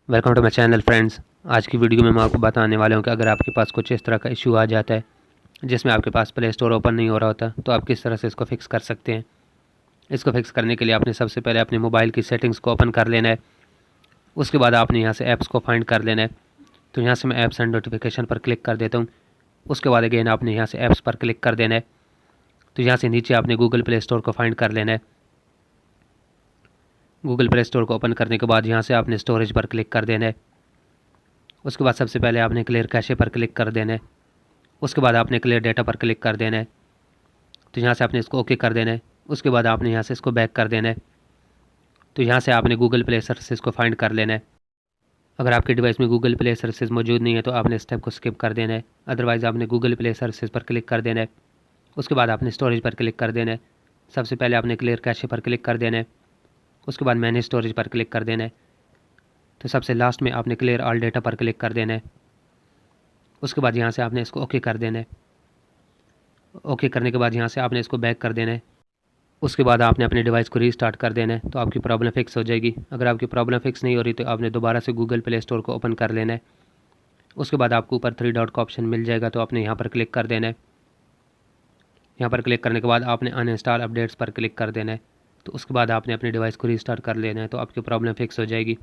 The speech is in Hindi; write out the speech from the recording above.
Welcome to my channel friends. आज की वीडियो में मैं आपको बताने वाला हूँ कि अगर आपके पास कुछ इस तरह का इशू आ जाता है जिसमें आपके पास प्ले स्टोर ओपन नहीं हो रहा होता, तो आप किस तरह से इसको फिक्स कर सकते हैं। इसको फिक्स करने के लिए आपने सबसे पहले अपने मोबाइल की सेटिंग्स को ओपन कर लेना है। उसके बाद आपने यहाँ से ऐप्स को फाइंड कर लेना है। तो यहाँ से मैं ऐप्स एंड नोटिफिकेशन पर क्लिक कर देता हूँ। उसके बाद अगेन आपने यहाँ से ऐप्स पर क्लिक कर देना है। तो यहाँ से नीचे आपने गूगल प्ले स्टोर को फाइंड कर लेना है। गूगल प्ले स्टोर को ओपन करने के बाद यहाँ से आपने स्टोरेज पर क्लिक कर देना है। उसके बाद सबसे पहले आपने क्लियर कैशे पर क्लिक कर देना है। उसके बाद आपने क्लियर डेटा पर क्लिक कर देना है। तो यहाँ से आपने इसको ओके कर देना है। उसके बाद आपने यहाँ से इसको बैक कर देना है। तो यहाँ से आपने गूगल प्ले सर्विसेज को फाइंड कर लेना है। अगर आपके डिवाइस में गूगल प्ले सर्विसेज मौजूद नहीं है तो आपने स्टेप को स्किप कर देना है। अदरवाइज़ आपने गूगल प्ले सर्विसेज पर क्लिक कर देना है। उसके बाद आपने स्टोरेज पर क्लिक कर देना है। सबसे पहले आपने क्लियर कैशे पर क्लिक कर देना है। उसके बाद मैनेज स्टोरेज पर क्लिक कर देना है। तो सबसे लास्ट में आपने क्लियर ऑल डेटा पर क्लिक कर देना है। उसके बाद यहाँ से आपने इसको ओके कर देना है। ओके करने के बाद यहाँ से आपने इसको बैक कर देना है। उसके बाद आपने अपने डिवाइस को रीस्टार्ट कर देना है, तो आपकी प्रॉब्लम फिक्स हो जाएगी। अगर आपकी प्रॉब्लम फिक्स नहीं हो रही तो आपने दोबारा से गूगल प्ले स्टोर को ओपन कर लेना है। उसके बाद आपको ऊपर 3 डॉट का ऑप्शन मिल जाएगा, तो आपने यहाँ पर क्लिक कर देना है। यहाँ पर क्लिक करने के बाद आपने अनइंस्टॉल अपडेट्स पर क्लिक कर देना है। तो उसके बाद आपने अपने डिवाइस को रीस्टार्ट कर लेना है, तो आपकी प्रॉब्लम फिक्स हो जाएगी।